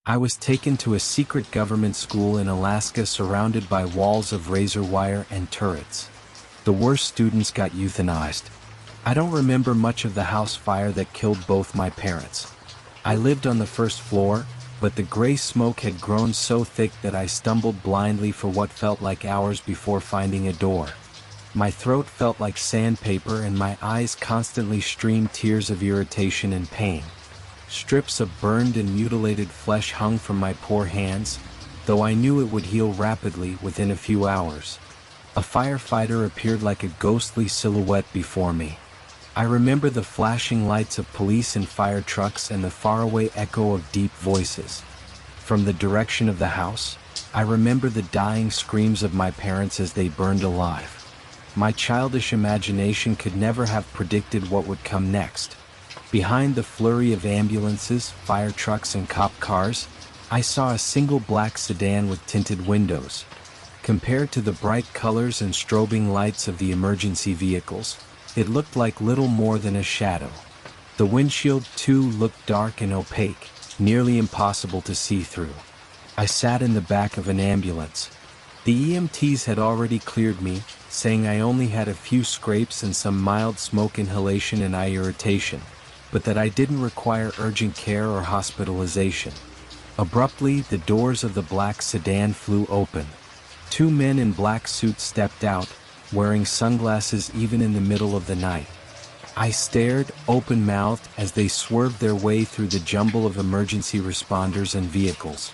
I was taken to a secret government school in Alaska surrounded by walls of razor wire and turrets. The worst students got euthanized. I don't remember much of the house fire that killed both my parents. I lived on the first floor, but the gray smoke had grown so thick that I stumbled blindly for what felt like hours before finding a door. My throat felt like sandpaper and my eyes constantly streamed tears of irritation and pain. Strips of burned and mutilated flesh hung from my poor hands, though I knew it would heal rapidly within a few hours. A firefighter appeared like a ghostly silhouette before me. I remember the flashing lights of police and fire trucks and the faraway echo of deep voices. From the direction of the house, I remember the dying screams of my parents as they burned alive. My childish imagination could never have predicted what would come next. Behind the flurry of ambulances, fire trucks, and cop cars, I saw a single black sedan with tinted windows. Compared to the bright colors and strobing lights of the emergency vehicles, it looked like little more than a shadow. The windshield, too, looked dark and opaque, nearly impossible to see through. I sat in the back of an ambulance. The EMTs had already cleared me, saying I only had a few scrapes and some mild smoke inhalation and eye irritation, but that I didn't require urgent care or hospitalization. Abruptly, the doors of the black sedan flew open. Two men in black suits stepped out, wearing sunglasses even in the middle of the night. I stared, open-mouthed, as they swerved their way through the jumble of emergency responders and vehicles.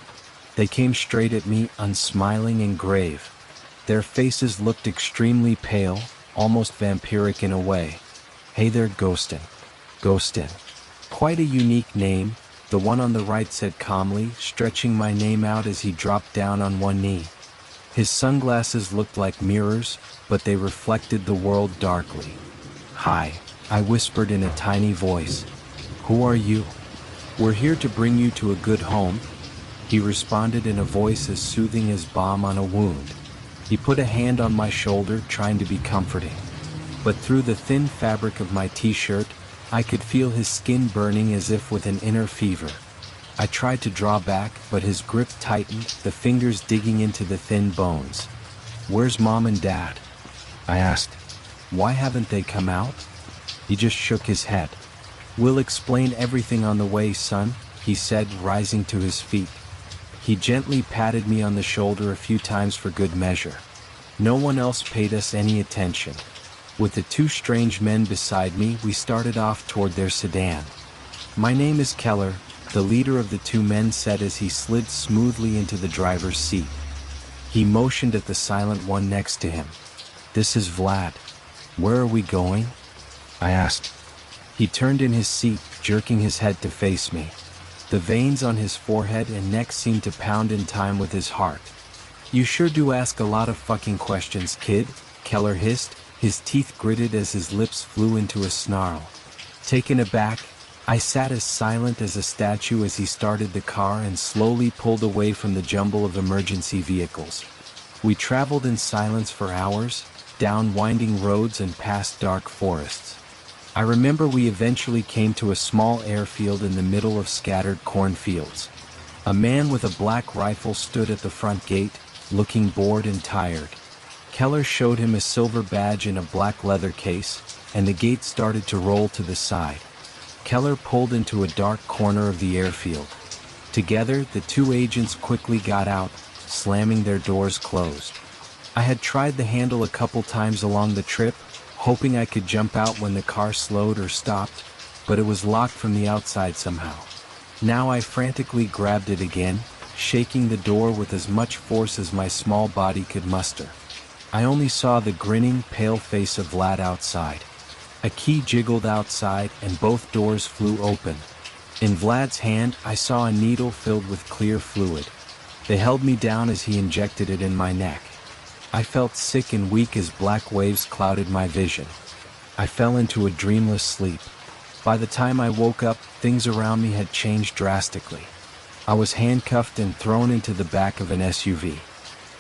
They came straight at me, unsmiling and grave. Their faces looked extremely pale, almost vampiric in a way. "Hey there, Ghostin." Ghostin. Quite a unique name, the one on the right said calmly, stretching my name out as he dropped down on one knee. His sunglasses looked like mirrors, but they reflected the world darkly. "Hi," I whispered in a tiny voice. "Who are you?" "We're here to bring you to a good home," he responded in a voice as soothing as balm on a wound. He put a hand on my shoulder, trying to be comforting. But through the thin fabric of my t-shirt, I could feel his skin burning as if with an inner fever. I tried to draw back, but his grip tightened, the fingers digging into the thin bones. "Where's Mom and Dad?" I asked. "Why haven't they come out?" He just shook his head. "We'll explain everything on the way, son," he said, rising to his feet. He gently patted me on the shoulder a few times for good measure. No one else paid us any attention. With the two strange men beside me, we started off toward their sedan. "My name is Keller," the leader of the two men said as he slid smoothly into the driver's seat. He motioned at the silent one next to him. "This is Vlad. Where are we going?" I asked. He turned in his seat, jerking his head to face me. The veins on his forehead and neck seemed to pound in time with his heart. "You sure do ask a lot of fucking questions, kid," Keller hissed, his teeth gritted as his lips flew into a snarl. Taken aback, I sat as silent as a statue as he started the car and slowly pulled away from the jumble of emergency vehicles. We traveled in silence for hours, down winding roads and past dark forests. I remember we eventually came to a small airfield in the middle of scattered cornfields. A man with a black rifle stood at the front gate, looking bored and tired. Keller showed him a silver badge in a black leather case, and the gate started to roll to the side. Keller pulled into a dark corner of the airfield. Together, the two agents quickly got out, slamming their doors closed. I had tried the handle a couple times along the trip, hoping I could jump out when the car slowed or stopped, but it was locked from the outside somehow. Now I frantically grabbed it again, shaking the door with as much force as my small body could muster. I only saw the grinning, pale face of Vlad outside. A key jiggled outside and both doors flew open. In Vlad's hand, I saw a needle filled with clear fluid. They held me down as he injected it in my neck. I felt sick and weak as black waves clouded my vision. I fell into a dreamless sleep. By the time I woke up, things around me had changed drastically. I was handcuffed and thrown into the back of an SUV.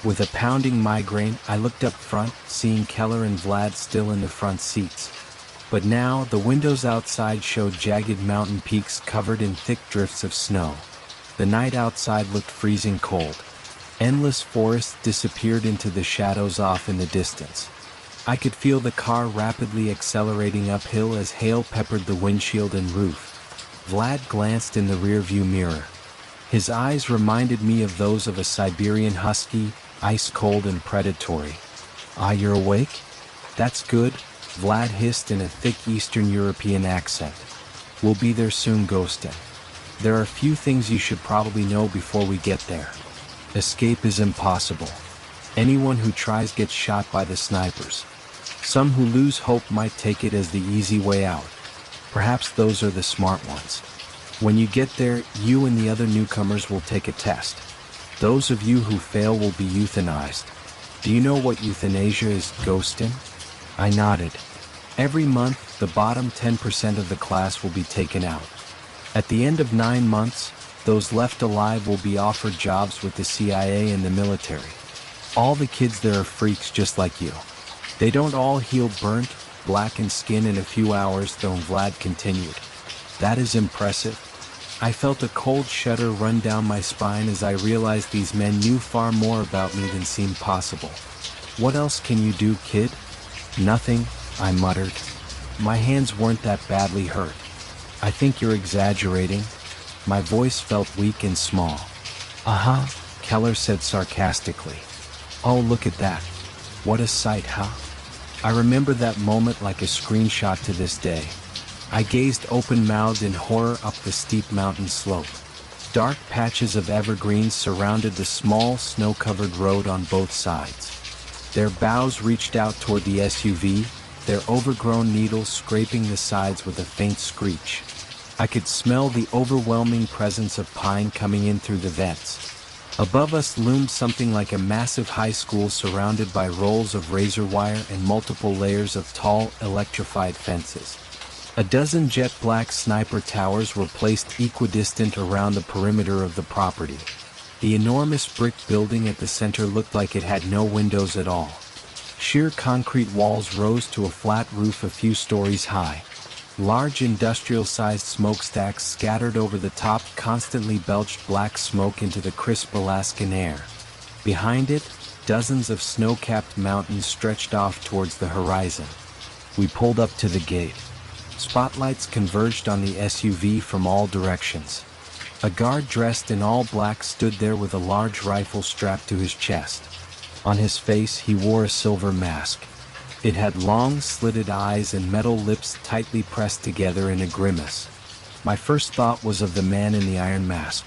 With a pounding migraine, I looked up front, seeing Keller and Vlad still in the front seats. But now, the windows outside showed jagged mountain peaks covered in thick drifts of snow. The night outside looked freezing cold. Endless forests disappeared into the shadows off in the distance. I could feel the car rapidly accelerating uphill as hail peppered the windshield and roof. Vlad glanced in the rearview mirror. His eyes reminded me of those of a Siberian husky, ice-cold and predatory. "Ah, you're awake? That's good," Vlad hissed in a thick Eastern European accent. "We'll be there soon, Ghostin. There are a few things you should probably know before we get there. Escape is impossible. Anyone who tries gets shot by the snipers. Some who lose hope might take it as the easy way out. Perhaps those are the smart ones. When you get there, you and the other newcomers will take a test. Those of you who fail will be euthanized. Do you know what euthanasia is, Ghostin?" I nodded. Every month, the bottom 10% of the class will be taken out. At the end of 9 months, those left alive will be offered jobs with the CIA and the military. All the kids there are freaks just like you. They don't all heal burnt, blackened skin in a few hours, though, Vlad continued. "That is impressive." I felt a cold shudder run down my spine as I realized these men knew far more about me than seemed possible. "What else can you do, kid?" "Nothing," I muttered. My hands weren't that badly hurt. "I think you're exaggerating." My voice felt weak and small. "Uh-huh," Keller said sarcastically. "Oh, look at that. What a sight, huh?" I remember that moment like a screenshot to this day. I gazed open-mouthed in horror up the steep mountain slope. Dark patches of evergreens surrounded the small, snow-covered road on both sides. Their boughs reached out toward the SUV, their overgrown needles scraping the sides with a faint screech. I could smell the overwhelming presence of pine coming in through the vents. Above us loomed something like a massive high school surrounded by rolls of razor wire and multiple layers of tall, electrified fences. A dozen jet-black sniper towers were placed equidistant around the perimeter of the property. The enormous brick building at the center looked like it had no windows at all. Sheer concrete walls rose to a flat roof a few stories high. Large industrial-sized smokestacks scattered over the top constantly belched black smoke into the crisp Alaskan air. Behind it, dozens of snow-capped mountains stretched off towards the horizon. We pulled up to the gate. Spotlights converged on the SUV from all directions. A guard dressed in all black stood there with a large rifle strapped to his chest. On his face, he wore a silver mask. It had long, slitted eyes and metal lips tightly pressed together in a grimace. My first thought was of the man in the iron mask.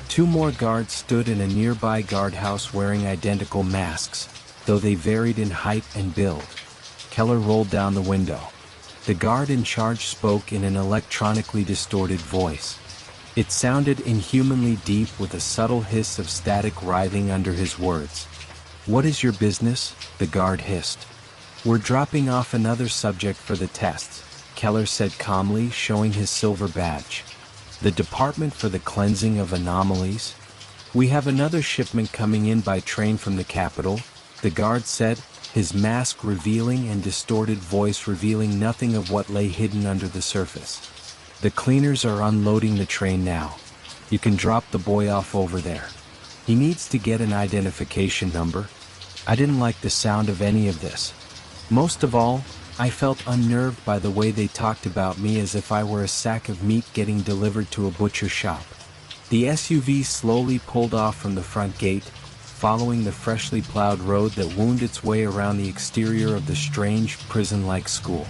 2 more guards stood in a nearby guardhouse wearing identical masks, though they varied in height and build. Keller rolled down the window. The guard in charge spoke in an electronically distorted voice. It sounded inhumanly deep with a subtle hiss of static writhing under his words. "What is your business?" the guard hissed. "We're dropping off another subject for the tests," Keller said calmly, showing his silver badge. "The Department for the Cleansing of Anomalies. We have another shipment coming in by train from the capital," the guard said, his mask revealing and distorted voice revealing nothing of what lay hidden under the surface. "The cleaners are unloading the train now. You can drop the boy off over there. He needs to get an identification number." I didn't like the sound of any of this. Most of all, I felt unnerved by the way they talked about me as if I were a sack of meat getting delivered to a butcher shop. The SUV slowly pulled off from the front gate, following the freshly plowed road that wound its way around the exterior of the strange, prison-like school.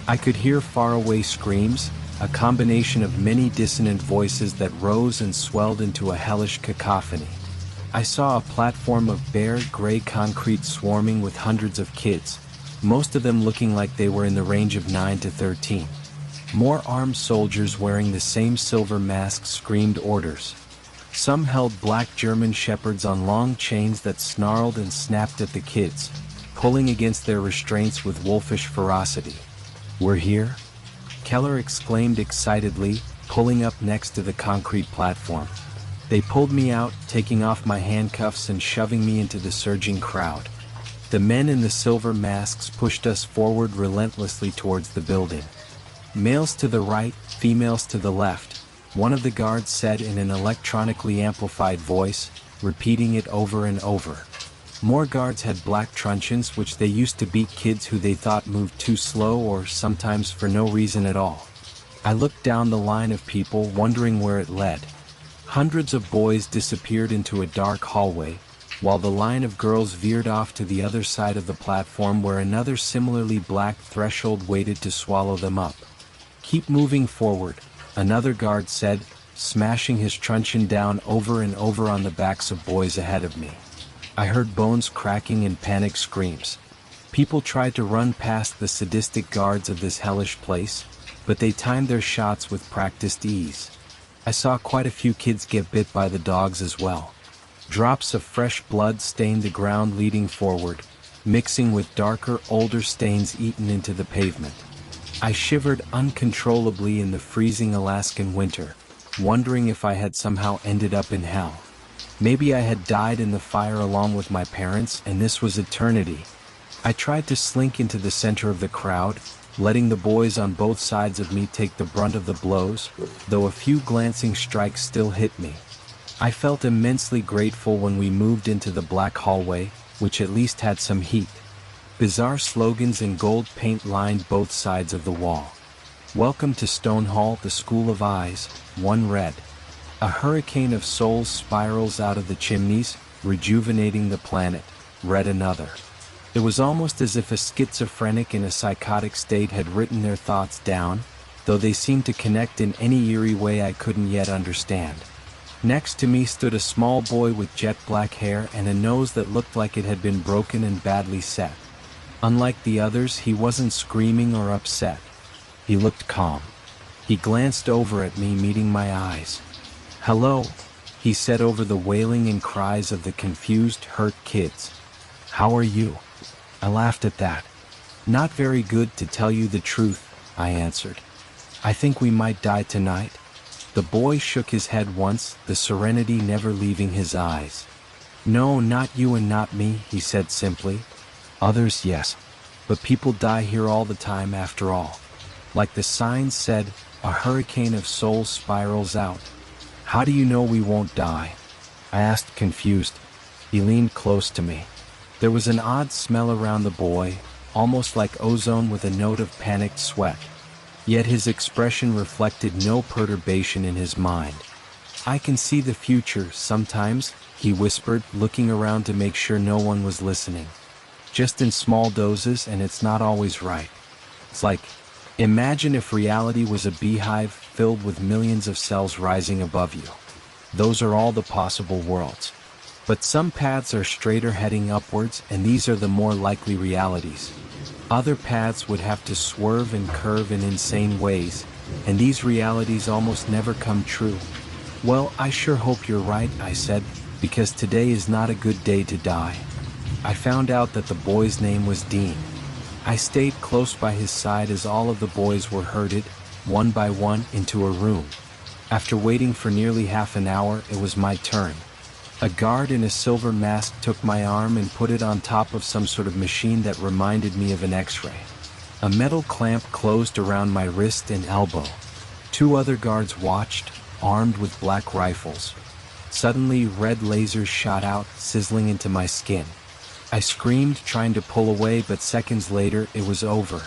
I could hear faraway screams, a combination of many dissonant voices that rose and swelled into a hellish cacophony. I saw a platform of bare, gray concrete swarming with hundreds of kids, most of them looking like they were in the range of 9 to 13. More armed soldiers wearing the same silver masks screamed orders. Some held black German shepherds on long chains that snarled and snapped at the kids, pulling against their restraints with wolfish ferocity. "We're here?" Keller exclaimed excitedly, pulling up next to the concrete platform. They pulled me out, taking off my handcuffs and shoving me into the surging crowd. The men in the silver masks pushed us forward relentlessly towards the building. Males to the right, females to the left. one of the guards said in an electronically amplified voice, repeating it over and over. More guards had black truncheons which they used to beat kids who they thought moved too slow or sometimes for no reason at all. I looked down the line of people wondering where it led. Hundreds of boys disappeared into a dark hallway, while the line of girls veered off to the other side of the platform where another similarly black threshold waited to swallow them up. "Keep moving forward," another guard said, smashing his truncheon down over and over on the backs of boys ahead of me. I heard bones cracking and panic screams. People tried to run past the sadistic guards of this hellish place, but they timed their shots with practiced ease. I saw quite a few kids get bit by the dogs as well. Drops of fresh blood stained the ground leading forward, mixing with darker, older stains eaten into the pavement. I shivered uncontrollably in the freezing Alaskan winter, wondering if I had somehow ended up in hell. Maybe I had died in the fire along with my parents, and this was eternity. I tried to slink into the center of the crowd, letting the boys on both sides of me take the brunt of the blows, though a few glancing strikes still hit me. I felt immensely grateful when we moved into the black hallway, which at least had some heat. Bizarre slogans in gold paint lined both sides of the wall. "Welcome to Stonehall, the School of Eyes," one read. "A hurricane of souls spirals out of the chimneys, rejuvenating the planet," read another. It was almost as if a schizophrenic in a psychotic state had written their thoughts down, though they seemed to connect in any eerie way I couldn't yet understand. Next to me stood a small boy with jet black hair and a nose that looked like it had been broken and badly set. Unlike the others, he wasn't screaming or upset. He looked calm. He glanced over at me, meeting my eyes. "Hello," he said over the wailing and cries of the confused, hurt kids. "How are you?" I laughed at that. "Not very good, to tell you the truth," I answered. "I think we might die tonight." The boy shook his head once, the serenity never leaving his eyes. "No, not you and not me," he said simply. "Others, yes. But people die here all the time after all. Like the sign said, a hurricane of souls spirals out." "How do you know we won't die?" I asked, confused. He leaned close to me. There was an odd smell around the boy, almost like ozone with a note of panicked sweat. Yet his expression reflected no perturbation in his mind. "I can see the future sometimes," he whispered, looking around to make sure no one was listening. "Just in small doses, and it's not always right. It's like, imagine if reality was a beehive filled with millions of cells rising above you. Those are all the possible worlds. But some paths are straighter heading upwards, and these are the more likely realities. Other paths would have to swerve and curve in insane ways, and these realities almost never come true." "Well, I sure hope you're right," I said, "because today is not a good day to die." I found out that the boy's name was Dean. I stayed close by his side as all of the boys were herded, one by one, into a room. After waiting for nearly half an hour, it was my turn. A guard in a silver mask took my arm and put it on top of some sort of machine that reminded me of an X-ray. A metal clamp closed around my wrist and elbow. Two other guards watched, armed with black rifles. Suddenly, red lasers shot out, sizzling into my skin. I screamed, trying to pull away, but seconds later, it was over.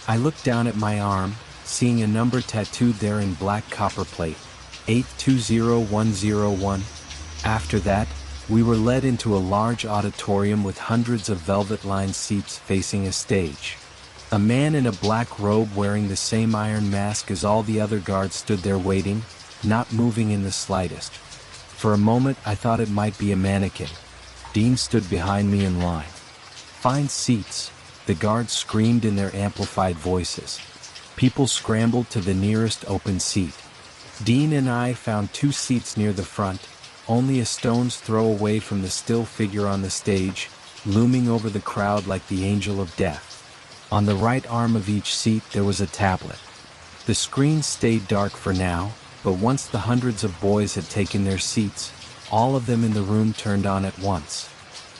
I looked down at my arm, seeing a number tattooed there in black copperplate, 820101. After that, we were led into a large auditorium with hundreds of velvet-lined seats facing a stage. A man in a black robe wearing the same iron mask as all the other guards stood there waiting, not moving in the slightest. For a moment I thought it might be a mannequin. Dean stood behind me in line. "Find seats," the guards screamed in their amplified voices. People scrambled to the nearest open seat. Dean and I found two seats near the front, only a stone's throw away from the still figure on the stage, looming over the crowd like the angel of death. On the right arm of each seat there was a tablet. The screen stayed dark for now, but once the hundreds of boys had taken their seats, all of them in the room turned on at once.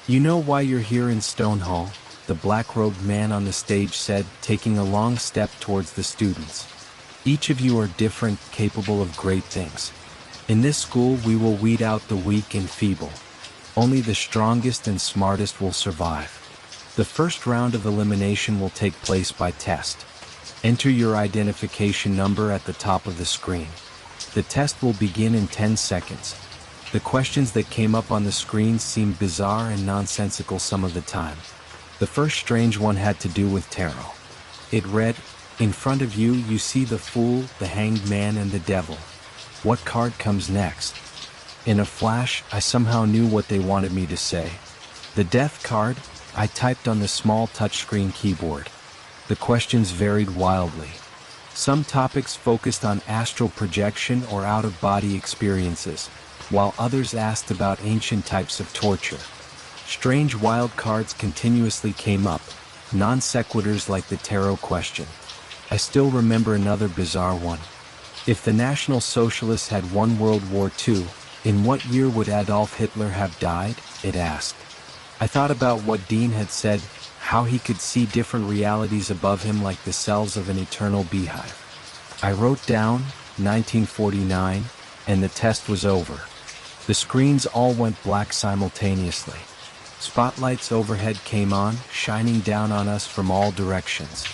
"You know why you're here in Stonehall," the black-robed man on the stage said, taking a long step towards the students. Each of you are different, capable of great things. In this school we will weed out the weak and feeble. Only the strongest and smartest will survive. The first round of elimination will take place by test. Enter your identification number at the top of the screen. The test will begin in 10 seconds. The questions that came up on the screen seemed bizarre and nonsensical some of the time. The first strange one had to do with tarot. It read, "In front of you, you see the Fool, the Hanged Man, and the Devil. What card comes next?" In a flash, I somehow knew what they wanted me to say. "The Death card," I typed on the small touchscreen keyboard. The questions varied wildly. Some topics focused on astral projection or out-of-body experiences, while others asked about ancient types of torture. Strange wild cards continuously came up, non sequiturs like the tarot question. I still remember another bizarre one. If the National Socialists had won World War II, in what year would Adolf Hitler have died? It asked. I thought about what Dean had said, how he could see different realities above him like the cells of an eternal beehive. I wrote down 1949, and the test was over. The screens all went black simultaneously. Spotlights overhead came on, shining down on us from all directions.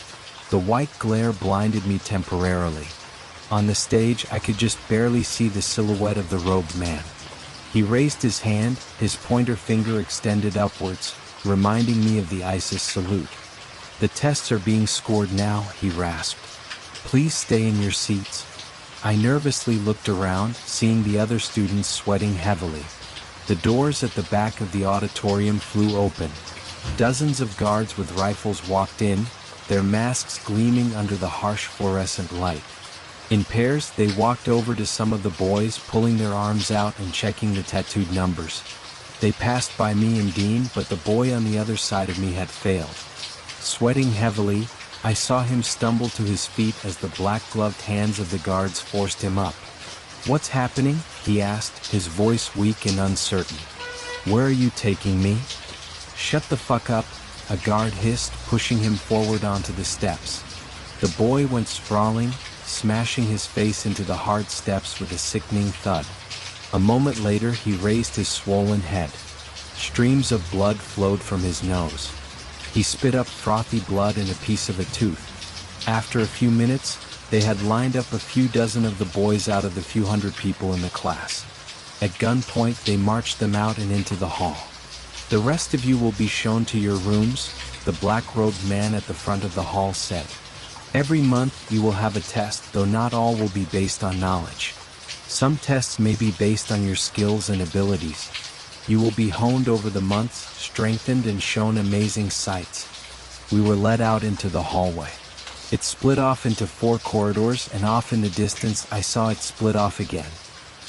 The white glare blinded me temporarily. On the stage, I could just barely see the silhouette of the robed man. He raised his hand, his pointer finger extended upwards, reminding me of the ISIS salute. "The tests are being scored now," he rasped. "Please stay in your seats." I nervously looked around, seeing the other students sweating heavily. The doors at the back of the auditorium flew open. Dozens of guards with rifles walked in, their masks gleaming under the harsh fluorescent light. In pairs, they walked over to some of the boys, pulling their arms out and checking the tattooed numbers. They passed by me and Dean, but the boy on the other side of me had failed. Sweating heavily, I saw him stumble to his feet as the black-gloved hands of the guards forced him up. "What's happening?" he asked, his voice weak and uncertain. "Where are you taking me?" "Shut the fuck up," a guard hissed, pushing him forward onto the steps. The boy went sprawling, smashing his face into the hard steps with a sickening thud. A moment later, he raised his swollen head. Streams of blood flowed from his nose. He spit up frothy blood and a piece of a tooth. After a few minutes, they had lined up a few dozen of the boys out of the few hundred people in the class. At gunpoint, they marched them out and into the hall. "The rest of you will be shown to your rooms," the black-robed man at the front of the hall said. "Every month you will have a test, though not all will be based on knowledge. Some tests may be based on your skills and abilities. You will be honed over the months, strengthened and shown amazing sights." We were led out into the hallway. It split off into 4 corridors, and off in the distance I saw it split off again.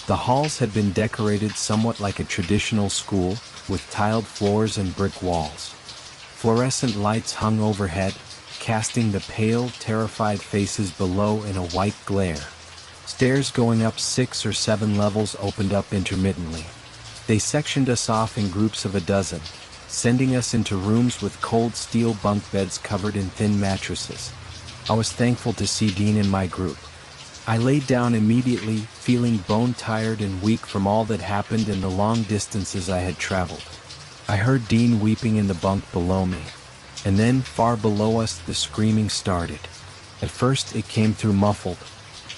The halls had been decorated somewhat like a traditional school, with tiled floors and brick walls. Fluorescent lights hung overhead, casting the pale, terrified faces below in a white glare. Stairs going up 6 or 7 levels opened up intermittently. They sectioned us off in groups of a dozen, sending us into rooms with cold steel bunk beds covered in thin mattresses. I was thankful to see Dean in my group. I laid down immediately, feeling bone-tired and weak from all that happened and the long distances I had traveled. I heard Dean weeping in the bunk below me. And then, far below us, the screaming started. At first, it came through muffled.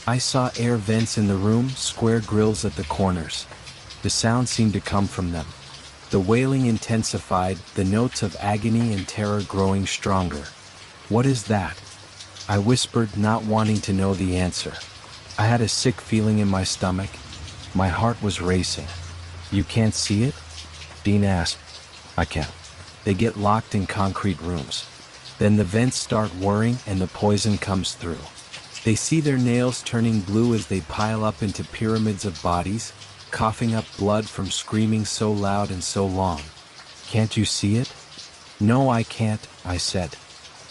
I saw air vents in the room, square grills at the corners. The sound seemed to come from them. The wailing intensified, the notes of agony and terror growing stronger. "What is that?" I whispered, not wanting to know the answer. I had a sick feeling in my stomach. My heart was racing. "You can't see it?" Dean asked. "I can't." They get locked in concrete rooms. Then the vents start whirring and the poison comes through. They see their nails turning blue as they pile up into pyramids of bodies, coughing up blood from screaming so loud and so long. "Can't you see it?" "No, I can't," I said.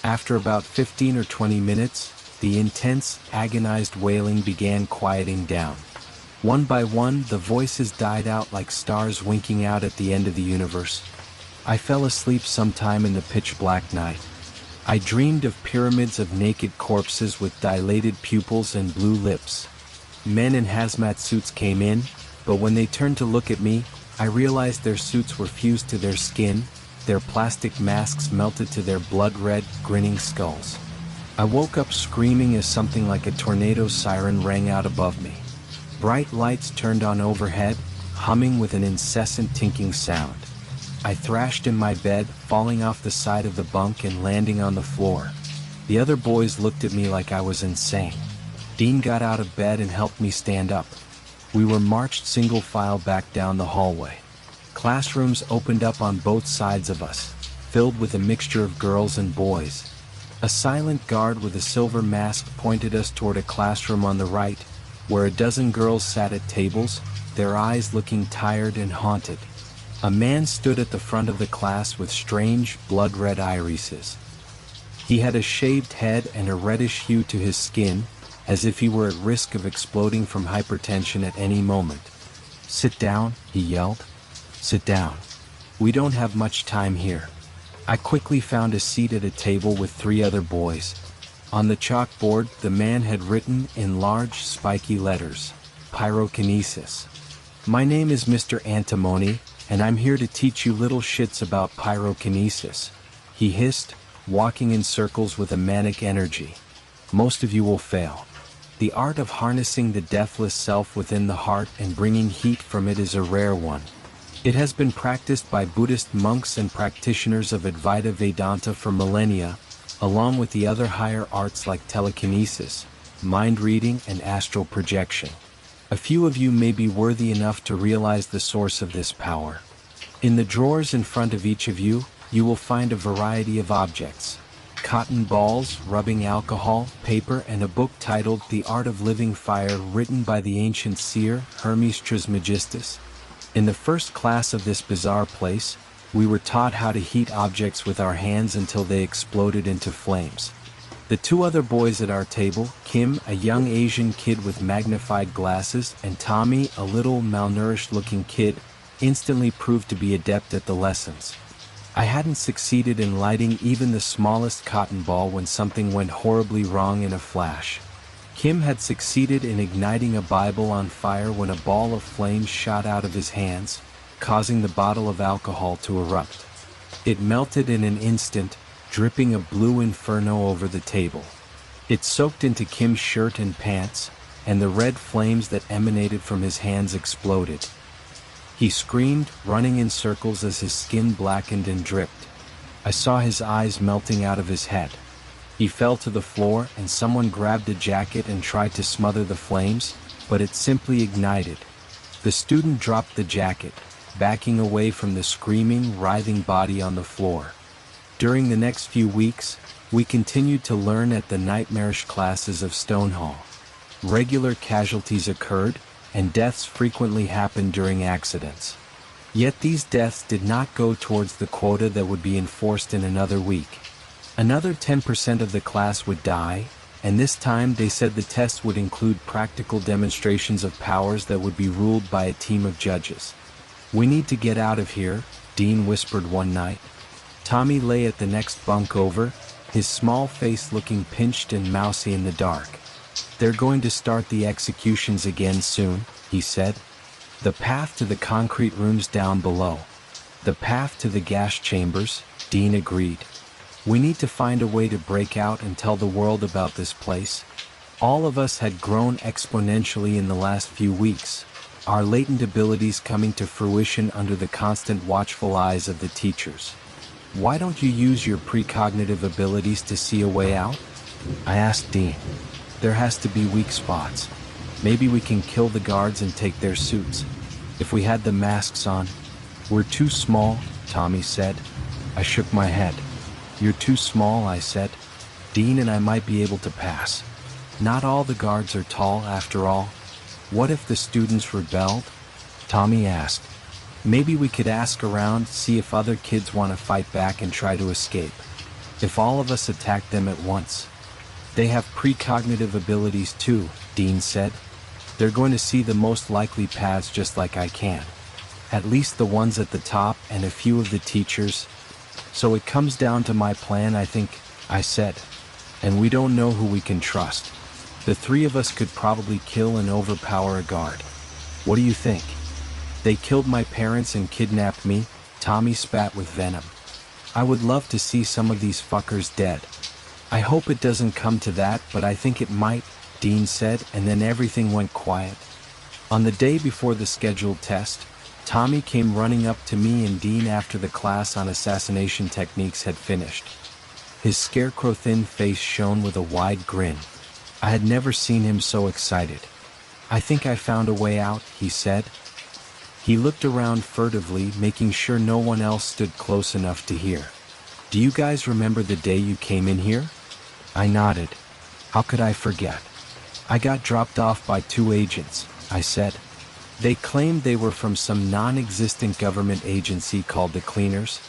After about 15 or 20 minutes, the intense, agonized wailing began quieting down. One by one, the voices died out like stars winking out at the end of the universe. I fell asleep sometime in the pitch-black night. I dreamed of pyramids of naked corpses with dilated pupils and blue lips. Men in hazmat suits came in, but when they turned to look at me, I realized their suits were fused to their skin, their plastic masks melted to their blood-red, grinning skulls. I woke up screaming as something like a tornado siren rang out above me. Bright lights turned on overhead, humming with an incessant tinking sound. I thrashed in my bed, falling off the side of the bunk and landing on the floor. The other boys looked at me like I was insane. Dean got out of bed and helped me stand up. We were marched single file back down the hallway. Classrooms opened up on both sides of us, filled with a mixture of girls and boys. A silent guard with a silver mask pointed us toward a classroom on the right, where a dozen girls sat at tables, their eyes looking tired and haunted. A man stood at the front of the class with strange, blood-red irises. He had a shaved head and a reddish hue to his skin, as if he were at risk of exploding from hypertension at any moment. "Sit down," he yelled. "Sit down. We don't have much time here." I quickly found a seat at a table with 3 other boys. On the chalkboard, the man had written in large, spiky letters, "Pyrokinesis." "My name is Mr. Antimony, and I'm here to teach you little shits about pyrokinesis," he hissed, walking in circles with a manic energy. "Most of you will fail. The art of harnessing the deathless self within the heart and bringing heat from it is a rare one. It has been practiced by Buddhist monks and practitioners of Advaita Vedanta for millennia, along with the other higher arts like telekinesis, mind reading, and astral projection. A few of you may be worthy enough to realize the source of this power. In the drawers in front of each of you, you will find a variety of objects: cotton balls, rubbing alcohol, paper, and a book titled The Art of Living Fire, written by the ancient seer Hermes Trismegistus. In the first class of this bizarre place, we were taught how to heat objects with our hands until they exploded into flames. The 2 other boys at our table, Kim, a young Asian kid with magnified glasses, and Tommy, a little malnourished-looking kid, instantly proved to be adept at the lessons. I hadn't succeeded in lighting even the smallest cotton ball when something went horribly wrong in a flash. Kim had succeeded in igniting a Bible on fire when a ball of flames shot out of his hands, causing the bottle of alcohol to erupt. It melted in an instant, dripping a blue inferno over the table. It soaked into Kim's shirt and pants, and the red flames that emanated from his hands exploded. He screamed, running in circles as his skin blackened and dripped. I saw his eyes melting out of his head. He fell to the floor, and someone grabbed a jacket and tried to smother the flames, but it simply ignited. The student dropped the jacket, backing away from the screaming, writhing body on the floor. During the next few weeks, we continued to learn at the nightmarish classes of Stonehall. Regular casualties occurred, and deaths frequently happened during accidents. Yet these deaths did not go towards the quota that would be enforced in another week. Another 10% of the class would die, and this time they said the test would include practical demonstrations of powers that would be ruled by a team of judges. "We need to get out of here," Dean whispered one night. Tommy lay at the next bunk over, his small face looking pinched and mousy in the dark. "They're going to start the executions again soon," he said. "The path to the concrete rooms down below. The path to the gas chambers," Dean agreed. "We need to find a way to break out and tell the world about this place." All of us had grown exponentially in the last few weeks, our latent abilities coming to fruition under the constant watchful eyes of the teachers. "Why don't you use your precognitive abilities to see a way out?" I asked Dean. "There has to be weak spots. Maybe we can kill the guards and take their suits. If we had the masks on." "We're too small," Tommy said. I shook my head. "You're too small," I said. "Dean and I might be able to pass. Not all the guards are tall, after all." "What if the students rebelled?" Tommy asked. "Maybe we could ask around, see if other kids want to fight back and try to escape. If all of us attack them at once." "They have precognitive abilities too," Dean said. "They're going to see the most likely paths just like I can. At least the ones at the top and a few of the teachers. So it comes down to my plan, I think. I said. And we don't know who we can trust. The three of us could probably kill and overpower a guard. What do you think? They killed my parents and kidnapped me, Tommy spat with venom. I would love to see some of these fuckers dead. I hope it doesn't come to that, but I think it might, Dean said, and then everything went quiet. On the day before the scheduled test, Tommy came running up to me and Dean after the class on assassination techniques had finished. His scarecrow-thin face shone with a wide grin. I had never seen him so excited. I think I found a way out, he said. He looked around furtively, making sure no one else stood close enough to hear. Do you guys remember the day you came in here? I nodded. How could I forget? I got dropped off by 2 agents, I said. They claimed they were from some non-existent government agency called the Cleaners.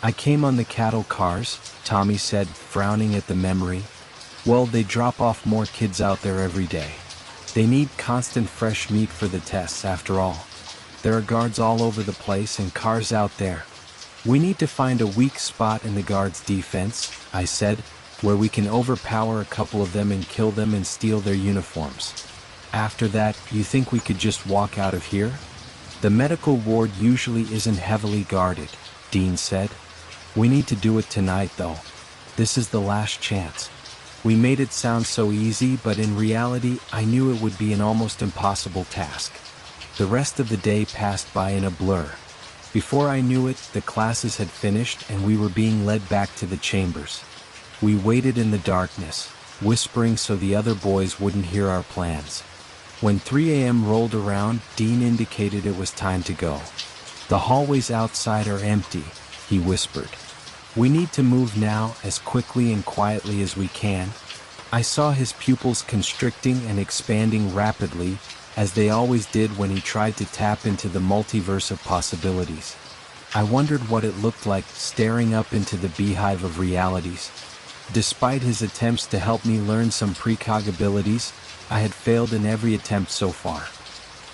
I came on the cattle cars, Tommy said, frowning at the memory. Well, they drop off more kids out there every day. They need constant fresh meat for the tests, after all. There are guards all over the place and cars out there. We need to find a weak spot in the guards' defense, I said, where we can overpower a couple of them and kill them and steal their uniforms. After that, you think we could just walk out of here? The medical ward usually isn't heavily guarded, Dean said. We need to do it tonight, though. This is the last chance. We made it sound so easy, but in reality, I knew it would be an almost impossible task. The rest of the day passed by in a blur. Before I knew it, the classes had finished and we were being led back to the chambers. We waited in the darkness, whispering so the other boys wouldn't hear our plans. When 3 a.m. rolled around, Dean indicated it was time to go. The hallways outside are empty, he whispered. We need to move now as quickly and quietly as we can. I saw his pupils constricting and expanding rapidly, as they always did when he tried to tap into the multiverse of possibilities. I wondered what it looked like staring up into the beehive of realities. Despite his attempts to help me learn some precog abilities, I had failed in every attempt so far.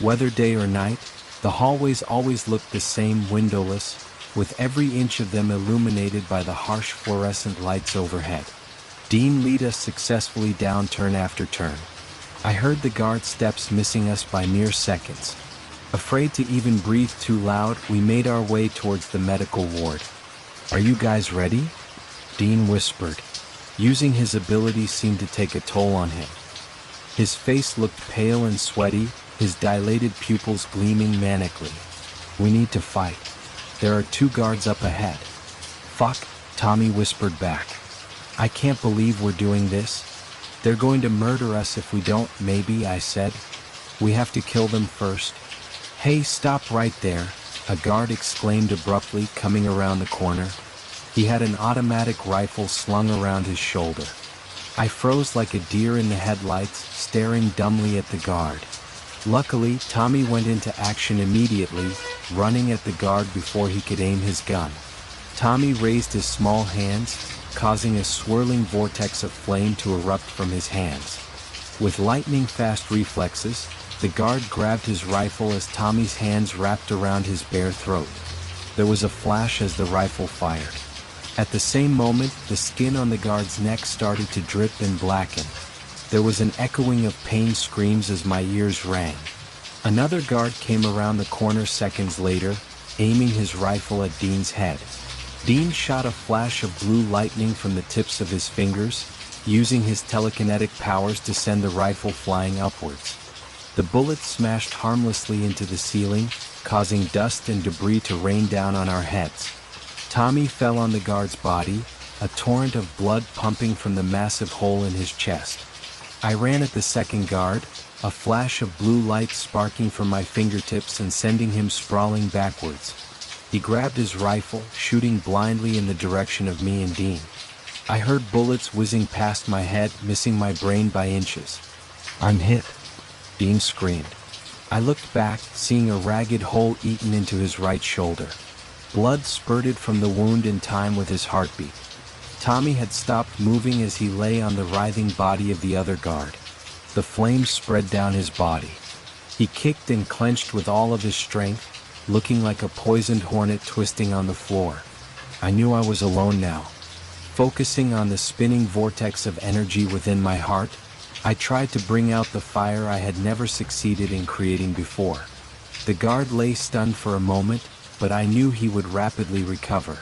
Whether day or night, the hallways always looked the same, windowless, with every inch of them illuminated by the harsh fluorescent lights overhead. Dean led us successfully down turn after turn. I heard the guard steps missing us by mere seconds. Afraid to even breathe too loud, we made our way towards the medical ward. Are you guys ready? Dean whispered. Using his abilities seemed to take a toll on him. His face looked pale and sweaty, his dilated pupils gleaming manically. We need to fight. There are 2 guards up ahead. Fuck, Tommy whispered back. I can't believe we're doing this. They're going to murder us if we don't, maybe, I said. We have to kill them first. Hey, stop right there, a guard exclaimed abruptly, coming around the corner. He had an automatic rifle slung around his shoulder. I froze like a deer in the headlights, staring dumbly at the guard. Luckily, Tommy went into action immediately, running at the guard before he could aim his gun. Tommy raised his small hands, causing a swirling vortex of flame to erupt from his hands. With lightning-fast reflexes, the guard grabbed his rifle as Tommy's hands wrapped around his bare throat. There was a flash as the rifle fired. At the same moment, the skin on the guard's neck started to drip and blacken. There was an echoing of pain screams as my ears rang. Another guard came around the corner seconds later, aiming his rifle at Dean's head. Dean shot a flash of blue lightning from the tips of his fingers, using his telekinetic powers to send the rifle flying upwards. The bullet smashed harmlessly into the ceiling, causing dust and debris to rain down on our heads. Tommy fell on the guard's body, a torrent of blood pumping from the massive hole in his chest. I ran at the second guard, a flash of blue light sparking from my fingertips and sending him sprawling backwards. He grabbed his rifle, shooting blindly in the direction of me and Dean. I heard bullets whizzing past my head, missing my brain by inches. I'm hit, Dean screamed. I looked back, seeing a ragged hole eaten into his right shoulder. Blood spurted from the wound in time with his heartbeat. Tommy had stopped moving as he lay on the writhing body of the other guard. The flames spread down his body. He kicked and clenched with all of his strength, looking like a poisoned hornet twisting on the floor. I knew I was alone now. Focusing on the spinning vortex of energy within my heart, I tried to bring out the fire I had never succeeded in creating before. The guard lay stunned for a moment, but I knew he would rapidly recover.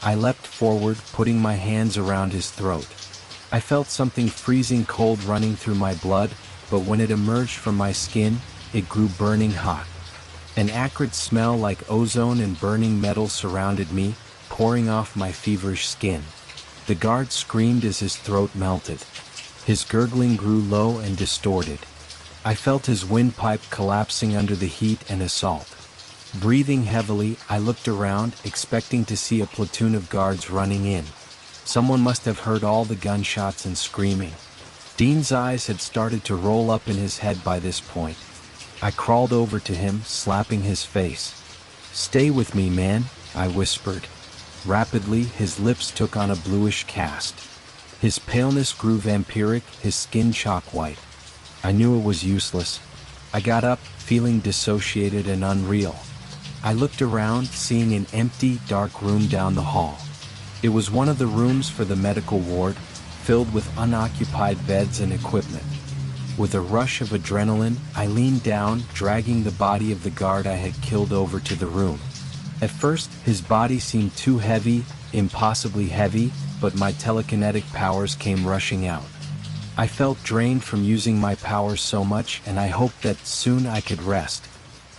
I leapt forward, putting my hands around his throat. I felt something freezing cold running through my blood, but when it emerged from my skin, it grew burning hot. An acrid smell like ozone and burning metal surrounded me, pouring off my feverish skin. The guard screamed as his throat melted. His gurgling grew low and distorted. I felt his windpipe collapsing under the heat and assault. Breathing heavily, I looked around, expecting to see a platoon of guards running in. Someone must have heard all the gunshots and screaming. Dean's eyes had started to roll up in his head by this point. I crawled over to him, slapping his face. "Stay with me, man," I whispered. Rapidly, his lips took on a bluish cast. His paleness grew vampiric, his skin chalk white. I knew it was useless. I got up, feeling dissociated and unreal. I looked around, seeing an empty, dark room down the hall. It was one of the rooms for the medical ward, filled with unoccupied beds and equipment. With a rush of adrenaline, I leaned down, dragging the body of the guard I had killed over to the room. At first, his body seemed too heavy, impossibly heavy, but my telekinetic powers came rushing out. I felt drained from using my powers so much, and I hoped that soon I could rest.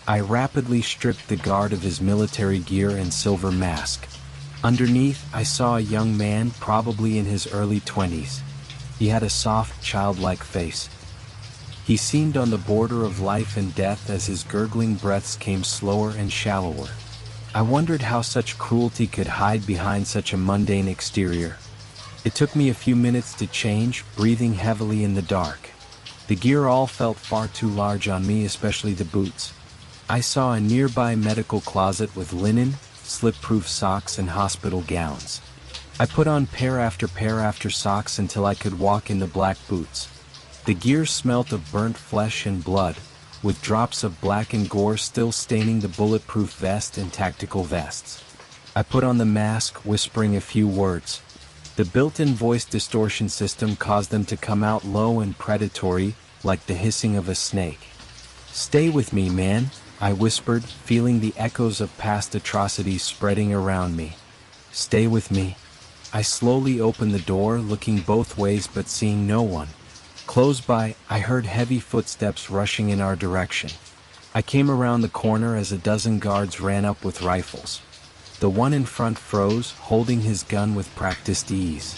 I rapidly stripped the guard of his military gear and silver mask. Underneath, I saw a young man, probably in his early 20s. He had a soft, childlike face. He seemed on the border of life and death as his gurgling breaths came slower and shallower. I wondered how such cruelty could hide behind such a mundane exterior. It took me a few minutes to change, breathing heavily in the dark. The gear all felt far too large on me, especially the boots. I saw a nearby medical closet with linen, slip-proof socks and hospital gowns. I put on pair after socks until I could walk in the black boots. The gear smelt of burnt flesh and blood, with drops of black and gore still staining the bulletproof vest and tactical vests. I put on the mask, whispering a few words. The built-in voice distortion system caused them to come out low and predatory, like the hissing of a snake. "Stay with me, man," I whispered, feeling the echoes of past atrocities spreading around me. "Stay with me." I slowly opened the door, looking both ways but seeing no one. Close by, I heard heavy footsteps rushing in our direction. I came around the corner as a dozen guards ran up with rifles. The one in front froze, holding his gun with practiced ease.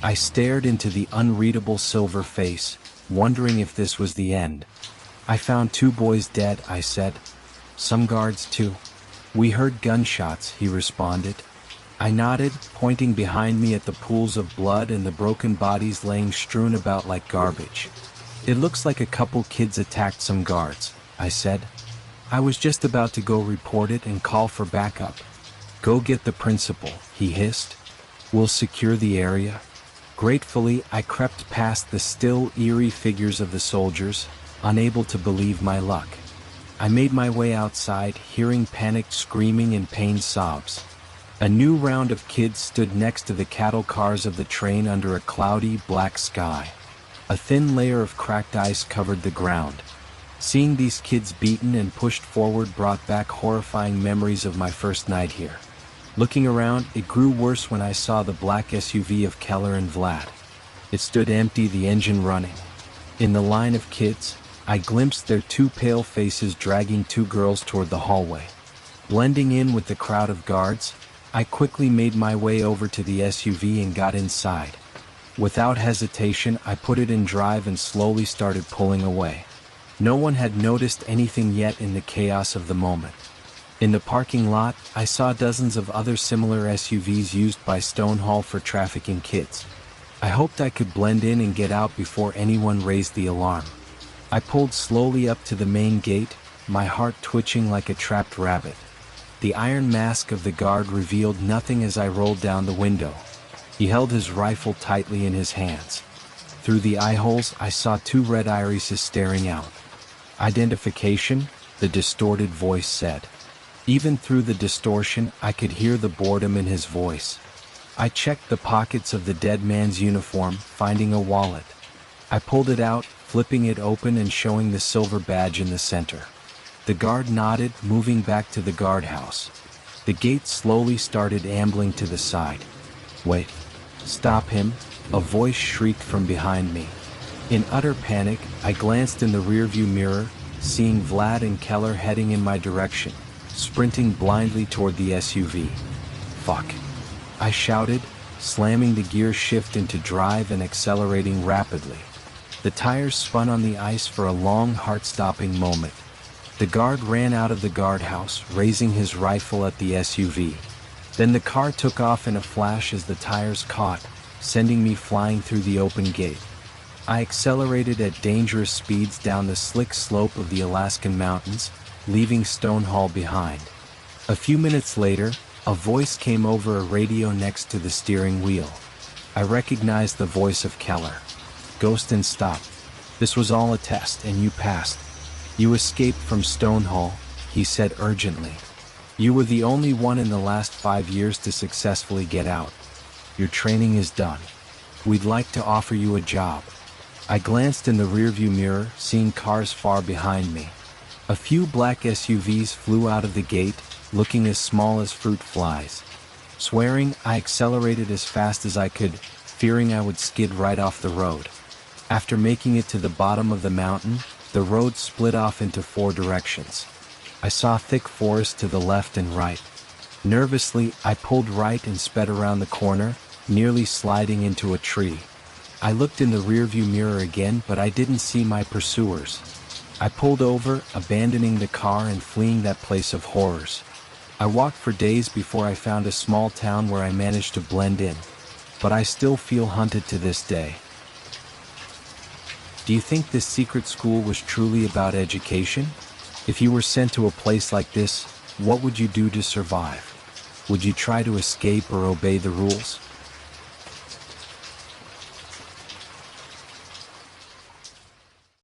I stared into the unreadable silver face, wondering if this was the end. "I found 2 boys dead," I said. "Some guards too." "We heard gunshots," he responded. I nodded, pointing behind me at the pools of blood and the broken bodies laying strewn about like garbage. "It looks like a couple kids attacked some guards," I said. I was just about to go report it and call for backup. "Go get the principal," he hissed. "We'll secure the area." Gratefully, I crept past the still, eerie figures of the soldiers, unable to believe my luck. I made my way outside, hearing panicked screaming and pained sobs. A new round of kids stood next to the cattle cars of the train under a cloudy, black sky. A thin layer of cracked ice covered the ground. Seeing these kids beaten and pushed forward brought back horrifying memories of my first night here. Looking around, it grew worse when I saw the black SUV of Keller and Vlad. It stood empty, the engine running. In the line of kids, I glimpsed their 2 pale faces dragging 2 girls toward the hallway. Blending in with the crowd of guards, I quickly made my way over to the SUV and got inside. Without hesitation, I put it in drive and slowly started pulling away. No one had noticed anything yet in the chaos of the moment. In the parking lot, I saw dozens of other similar SUVs used by Stonehall for trafficking kids. I hoped I could blend in and get out before anyone raised the alarm. I pulled slowly up to the main gate, my heart twitching like a trapped rabbit. The iron mask of the guard revealed nothing as I rolled down the window. He held his rifle tightly in his hands. Through the eye holes, I saw 2 red irises staring out. "Identification?" the distorted voice said. Even through the distortion, I could hear the boredom in his voice. I checked the pockets of the dead man's uniform, finding a wallet. I pulled it out, flipping it open and showing the silver badge in the center. The guard nodded, moving back to the guardhouse. The gate slowly started ambling to the side. "Wait. Stop him," a voice shrieked from behind me. In utter panic, I glanced in the rearview mirror, seeing Vlad and Keller heading in my direction, sprinting blindly toward the SUV. "Fuck," I shouted, slamming the gear shift into drive and accelerating rapidly. The tires spun on the ice for a long, heart-stopping moment. The guard ran out of the guardhouse, raising his rifle at the SUV. Then the car took off in a flash as the tires caught, sending me flying through the open gate. I accelerated at dangerous speeds down the slick slope of the Alaskan mountains, leaving Stonehall behind. A few minutes later, a voice came over a radio next to the steering wheel. I recognized the voice of Keller. "Ghost and stop. This was all a test and you passed. You escaped from Stonehall," he said urgently. "You were the only one in the last 5 years to successfully get out. Your training is done. We'd like to offer you a job." I glanced in the rearview mirror, seeing cars far behind me. A few black SUVs flew out of the gate, looking as small as fruit flies. Swearing, I accelerated as fast as I could, fearing I would skid right off the road. After making it to the bottom of the mountain, the road split off into 4 directions. I saw thick forest to the left and right. Nervously, I pulled right and sped around the corner, nearly sliding into a tree. I looked in the rearview mirror again, but I didn't see my pursuers. I pulled over, abandoning the car and fleeing that place of horrors. I walked for days before I found a small town where I managed to blend in, but I still feel hunted to this day. Do you think this secret school was truly about education? If you were sent to a place like this, what would you do to survive? Would you try to escape or obey the rules?